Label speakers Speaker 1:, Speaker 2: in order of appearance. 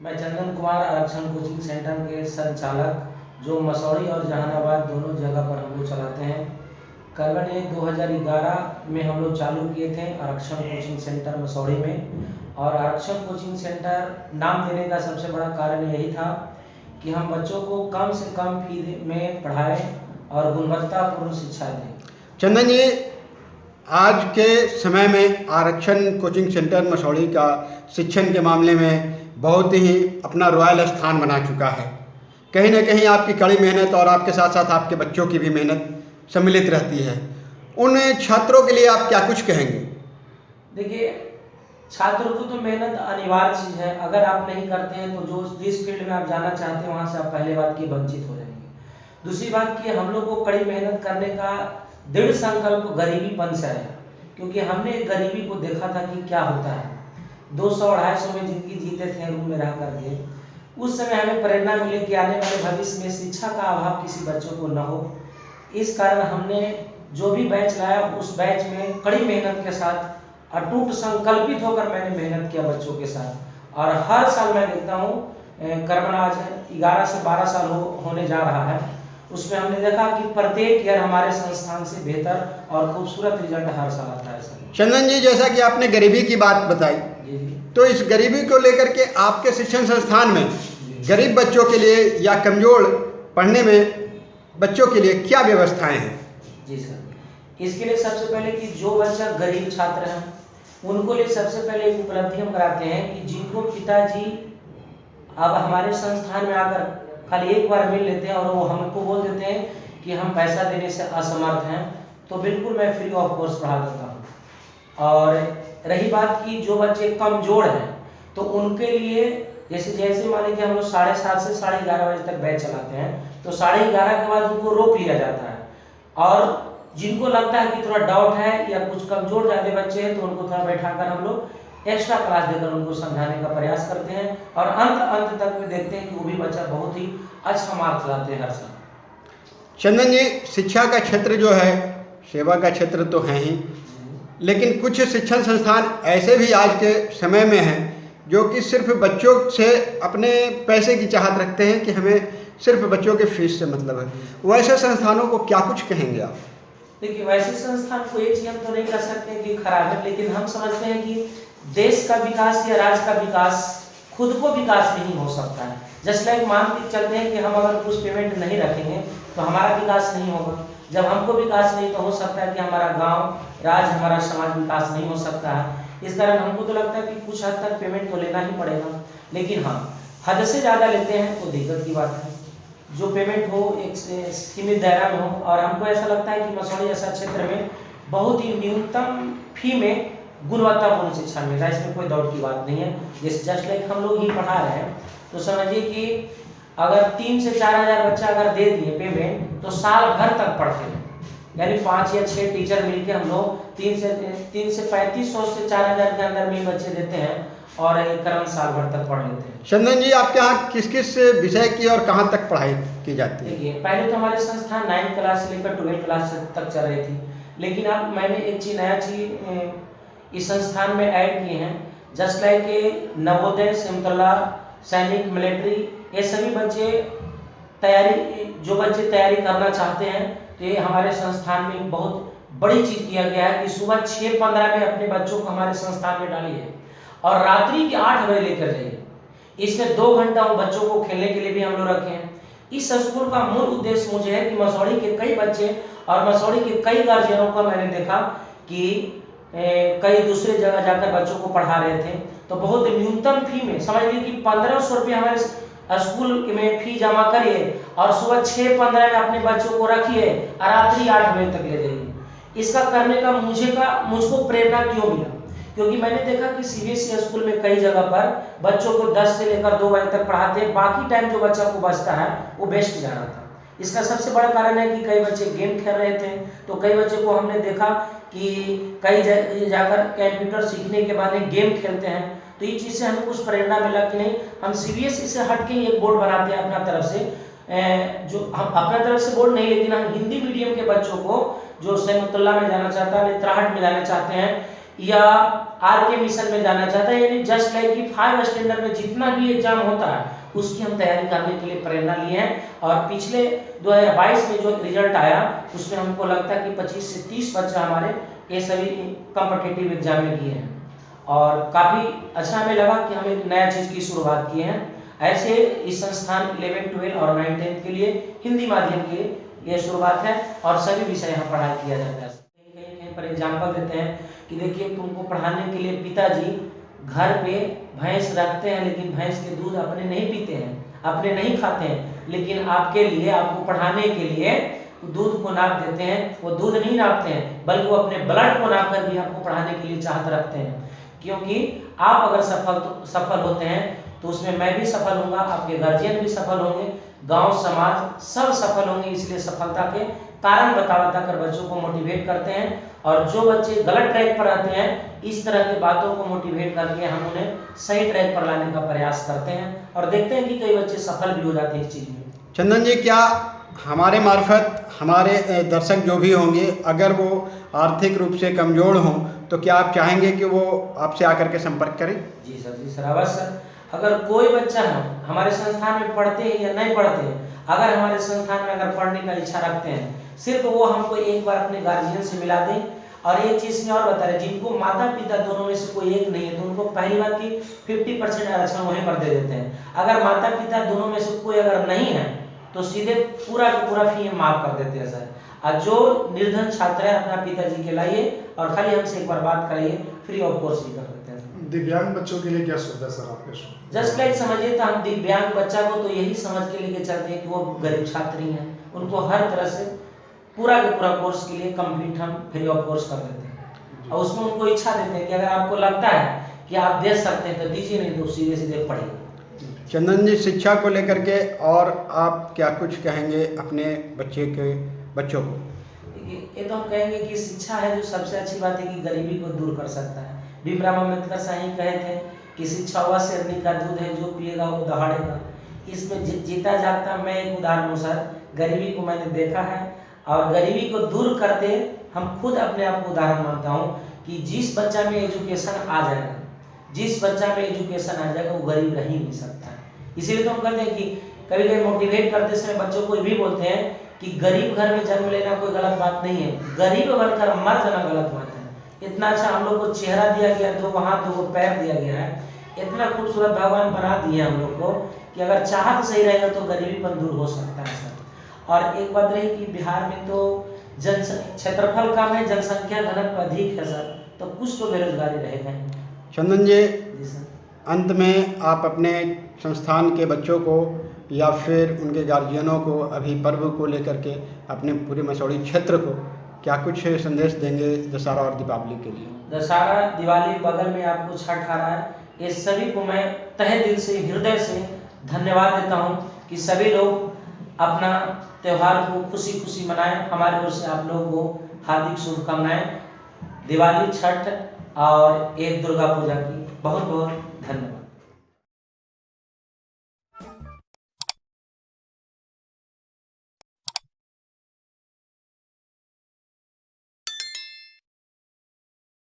Speaker 1: मैं चंदन कुमार आरक्षण coaching centre के संचालक, जो मसौढ़ी और जहानाबाद दोनों जगह पर हम लोग चलाते हैं। करीबन ये 2011 में हम लोग चालू किए थे आरक्षण कोचिंग सेंटर मसौढ़ी में। और आरक्षण कोचिंग सेंटर नाम देने का सबसे बड़ा कारण यही था कि हम बच्चों को कम से कम फी में पढ़ाएं और गुणवत्तापूर्ण शिक्षा दें।
Speaker 2: चंदन जी, आज के समय में आरक्षण कोचिंग सेंटर मसौढ़ी का शिक्षण के मामले में बहुत ही अपना रॉयल स्थान बना चुका है। कहीं ना कहीं आपकी कड़ी मेहनत और आपके साथ साथ आपके बच्चों की भी मेहनत सम्मिलित रहती है। उन छात्रों के लिए आप क्या कुछ कहेंगे?
Speaker 1: देखिए, छात्रों को तो मेहनत अनिवार्य चीज़ है। अगर आप नहीं करते हैं तो जिस फील्ड में आप जाना चाहते हैं वहाँ से आप पहले बात की वंचित हो जाएंगे। दूसरी बात की हम लोग को कड़ी मेहनत करने का दृढ़ संकल्प गरीबीपन से आया, क्योंकि हमने गरीबी को देखा था कि क्या होता है। 200-250 में जिंदगी जीते थे रूम में रह करके। उस समय हमें प्रेरणा मिले कि आने वाले भविष्य में शिक्षा का अभाव किसी बच्चों को न हो। इस कारण हमने जो भी बैच लाया उस बैच में कड़ी मेहनत के साथ अटूट संकल्पित होकर मैंने मेहनत किया बच्चों के साथ। और हर साल मैं देखता हूँ, करीबन आज 11 से 12 साल होने जा रहा है, उसमें हमने देखा कि प्रत्येक ईयर हमारे संस्थान से बेहतर और खूबसूरत रिजल्ट हर साल आता है। सर
Speaker 2: चंदन जी, जैसा कि आपने गरीबी की बात बताई, तो इस गरीबी को लेकर के आपके शिक्षण संस्थान में गरीब बच्चों के लिए या कमजोर पढ़ने में बच्चों के लिए क्या व्यवस्थाएं हैं?
Speaker 1: जी सर, इसके लिए सबसे पहले कि जो बच्चा गरीब छात्र हैं उनको लिए सबसे पहले एक उपलब्धि हम कराते हैं कि जिनको पिताजी अब हमारे संस्थान में आकर खाली एक बार मिल लेते हैं और वो हमको बोल देते हैं कि हम पैसा देने से असमर्थ हैं, तो बिल्कुल मैं फ्री ऑफ कोर्स पढ़ा देता हूँ। और रही बात की जो बच्चे कमजोर हैं तो उनके लिए जैसे मान लीजिए हम लोग 7:30 से 11:30 बजे तक बैच चलाते हैं, तो 11:30 के बाद उनको रोक लिया जाता है। और जिनको लगता है कि थोड़ा डाउट है या कुछ कमजोर ज़्यादा बच्चे हैं तो उनको थोड़ा बैठाकर हम लोग एक्स्ट्रा क्लास देकर उनको समझाने का प्रयास करते हैं। और अंत तक में देखते हैं कि वो भी बच्चा बहुत ही अच्छा मार्क्स लाते हैं हर साल।
Speaker 2: चंदन जी, शिक्षा का क्षेत्र जो है सेवा का क्षेत्र तो है ही, लेकिन कुछ शिक्षण संस्थान ऐसे भी आज के समय में हैं जो कि सिर्फ बच्चों से अपने पैसे की चाहत रखते हैं कि हमें सिर्फ बच्चों के फीस से मतलब है। वैसे संस्थानों को क्या कुछ कहेंगे आप?
Speaker 1: देखिए, वैसे संस्थान को एक चीज हम तो नहीं कर सकते कि खराब है, लेकिन हम समझते हैं कि देश का विकास या राज्य का विकास खुद को विकास नहीं हो सकता है। जस्ट लाइक मान के चलते हैं कि हम अगर कुछ पेमेंट नहीं रखेंगे तो हमारा विकास नहीं होगा। जब हमको विकास नहीं तो हो सकता है कि हमारा गांव, राज्य, हमारा समाज विकास नहीं हो सकता है। इस कारण हमको तो लगता है कि कुछ हद तक पेमेंट तो लेना ही पड़ेगा, लेकिन हाँ, हद से ज़्यादा लेते हैं तो दिक्कत की बात है। जो पेमेंट हो एक सीमित दायरा में हो। और हमको ऐसा लगता है कि मसौढ़ी जैसा क्षेत्र में बहुत ही न्यूनतम फी में गुणवत्तापूर्ण शिक्षा मिलता है, इसमें कोई डाउट की बात नहीं है। जस्ट लाइक हम लोग ही पढ़ा रहे हैं तो समझिए कि अगर 3 से 4 हज़ार बच्चा अगर दे दिए पेमेंट तो साल भर तक पढ़ते हैं। यानी 5 या 6 टीचर मिलके हम लोग 3 से 3500 से 4000 के अंदर में बच्चे देते हैं और एक क्रम साल भर तक पढ़ लेते हैं।
Speaker 2: चंदन जी, आपके यहाँ किस किस विषय की और कहाँ तक पढ़ाई की जाती है?
Speaker 1: देखिए, पहले तो हमारे संस्थान 9th क्लास से लेकर 12th क्लास तक चल रही थी, लेकिन अब मैंने एक नया चीज इस संस्थान में ऐड किए हैं। जस्ट लाइक नवोदय, सिमतला, सैनिक, मिलिट्री, ये सभी बच्चे जो बच्चे तैयारी करना चाहते हैं तो ये हमारे संस्थान में बहुत बड़ी चीज किया गया है कि सुबह 6:15 में अपने बच्चों को हमारे संस्थान में डालिए और रात्रि के 8 बजे लेकर जाइए। इसमें 2 घंटा उन बच्चों को खेलने के लिए भी हम लोग रखे हैं। इस स्कूल का मूल उद्देश्य मुझे है कि मसौढ़ी के कई बच्चे और मसौढ़ी के कई गार्जियनों को मैंने देखा कि कई दूसरे जगह जाकर बच्चों को पढ़ा रहे थे तो बहुत न्यूनतम फी में, समझिए कि 1500 रुपये हमारे स्कूल में फी जमा करिए और सुबह 6:15 में अपने बच्चों को रखिए और रात्रि 8 बजे तक ले जाइए। इसका करने का मुझको प्रेरणा क्यों मिला? क्योंकि मैंने देखा कि सीबीएसई स्कूल में कई जगह पर बच्चों को 10 से लेकर 2 बजे तक पढ़ाते हैं, बाकी टाइम जो बच्चा को बचता है वो वेस्ट जा रहा था। इसका सबसे बड़ा कारण है कि कई बच्चे गेम खेल रहे थे, तो कई बच्चे को हमने देखा कि कई जाकर कंप्यूटर सीखने के बाद गेम खेलते हैं। तो ये चीज़ से हमें कुछ प्रेरणा मिला कि नहीं, हम सीबीएसई से हट के एक बोर्ड बनाते हैं अपना तरफ से, जो हम अपना तरफ से बोर्ड नहीं, लेकिन हम हिंदी मीडियम के बच्चों को जो सैमुतुल्लाह में जाना चाहता है, नेत्राहट में जाना चाहते हैं या आर के मिशन में जाना चाहता है, यानी जस्ट लाइक कि 5 स्टैंडर्ड में जितना भी एग्जाम होता है उसकी हम तैयारी करने के लिए प्रेरणा लिए हैं। और पिछले 2022 में जो रिजल्ट आया उसमें हमको लगता है कि 25 से 30 बच्चे हमारे ये सभी कॉम्पिटिटिव एग्जाम में किए हैं और काफ़ी अच्छा हमें लगा कि हम एक नया चीज़ की शुरुआत किए हैं। ऐसे इस संस्थान 11, 12 और 9, 10 के लिए हिंदी माध्यम की ये शुरुआत है और सभी विषय यहाँ पढ़ाई किया जाता है। कहीं पर एग्जाम्पल देते हैं कि देखिए तुमको पढ़ाने के लिए पिताजी घर पे भैंस रखते हैं, लेकिन भैंस के दूध अपने नहीं पीते हैं, अपने नहीं खाते हैं, लेकिन आपके लिए, आपको पढ़ाने के लिए दूध को नाप देते हैं। वो दूध नहीं नापते हैं बल्कि वो अपने ब्लड को नाप कर भी आपको पढ़ाने के लिए चाहत रखते हैं, क्योंकि आप अगर सफल होते हैं तो उसमें मैं भी सफल होऊंगा, आपके गार्जियन भी सफल होंगे, गांव समाज सब सफल होंगे। इसलिए सफलता के कारण बता कर बच्चों को मोटिवेट करते हैं और जो बच्चे गलत ट्रैक पर आते हैं इस तरह की बातों को मोटिवेट करके हम उन्हें सही ट्रैक पर लाने का प्रयास करते हैं और देखते हैं कि कई बच्चे सफल भी हो जाते हैं इस चीज़ में।
Speaker 2: चंदन जी, क्या हमारे मार्फत हमारे दर्शक जो भी होंगे अगर वो आर्थिक रूप से कमज़ोर हों तो क्या आप चाहेंगे कि वो आपसे आकर के संपर्क करें?
Speaker 1: जी सर अवश्य। अगर कोई बच्चा हमारे संस्थान में पढ़ते हैं या नहीं पढ़ते हैं, अगर हमारे संस्थान में अगर पढ़ने का इच्छा रखते हैं, सिर्फ वो हमको एक बार अपने गार्जियन से मिला दें। और एक चीज़ में और बता रहे, जिनको माता पिता दोनों में से कोई एक नहीं है तो उनको पहली बात की 50% आरक्षण वहीं पर दे देते हैं। अगर माता पिता दोनों में से कोई अगर नहीं है तो सीधे पूरा का पूरा फी माफ कर देते हैं सर। और जो निर्धन छात्र है अपना पिताजी के लाइए और खाली हमसे एक बार बात कराइए, फ्री ऑफ कोर्स भी कर देते हैं।
Speaker 3: दिव्यांग बच्चों के लिए क्या सुविधा सर आपके?
Speaker 1: जस्ट लाइक समझिए तो हम दिव्यांग बच्चा को तो यही समझ के लेके चलते हैं कि वो गरीब छात्री हैं, उनको हर तरह से पूरा के पूरा कोर्स के लिए कंप्लीट हम फ्री ऑफ कोर्स कर देते हैं। और उसमें उनको इच्छा देते हैं कि अगर आपको लगता है कि आप दे सकते हैं तो दीजिए, नहीं तो सीधे सीधे पढ़िए।
Speaker 2: चंदन जी, शिक्षा को लेकर के और आप क्या कुछ कहेंगे अपने बच्चों को?
Speaker 1: ये तो हम कहेंगे कि शिक्षा है जो सबसे अच्छी बात है कि गरीबी को दूर कर सकता है। भीमराव अम्बेडकर साहब कहे थे कि शिक्षा वह शेरनी का दूध है जो पिएगा वो दहाड़ेगा। इसमें जीता जागता मैं एक उदाहरण हूँ सर। गरीबी को मैंने देखा है और गरीबी को दूर करते हम खुद अपने आप को उदाहरण मानता हूँ कि जिस बच्चा में एजुकेशन आ जाएगा, जिस बच्चा में एजुकेशन आ जाएगा वो गरीब रह ही नहीं सकता है। इसीलिए तो हम कहते हैं कि कभी कभी मोटिवेट करते समय बच्चों को भी बोलते हैं कि गरीब घर में जन्म लेना कोई गलत बात नहीं है, गरीब बनकर मर जाना गलत बात है। इतना अच्छा हम लोग को चेहरा दिया गया, 2 हाथ 2 पैर दिया गया है, इतना खूबसूरत भगवान बना दिए हम लोग को कि अगर चाहत सही रहेगा तो गरीबीपन दूर हो सकता है सर। और एक बात रही कि बिहार में तो क्षेत्रफल कम है, जनसंख्या घनत्व अधिक है सर, तो कुछ तो बेरोजगारी रहेगा।
Speaker 2: चंदन जी
Speaker 1: सर,
Speaker 2: अंत में आप अपने संस्थान के बच्चों को या फिर उनके गार्जियनों को अभी पर्व को लेकर के अपने पूरे मसौढ़ी क्षेत्र को क्या कुछ संदेश देंगे दशहरा और दीपावली के लिए?
Speaker 1: दशहरा दिवाली बगल में आपको छठ आ रहा है, ये सभी को मैं तहे दिल से हृदय से धन्यवाद देता हूँ कि सभी लोग अपना त्यौहार को खुशी खुशी मनाएं। हमारी ओर से आप लोगों को हार्दिक शुभकामनाएं दिवाली, छठ और एक दुर्गा पूजा की। बहुत बहुत धन्यवाद।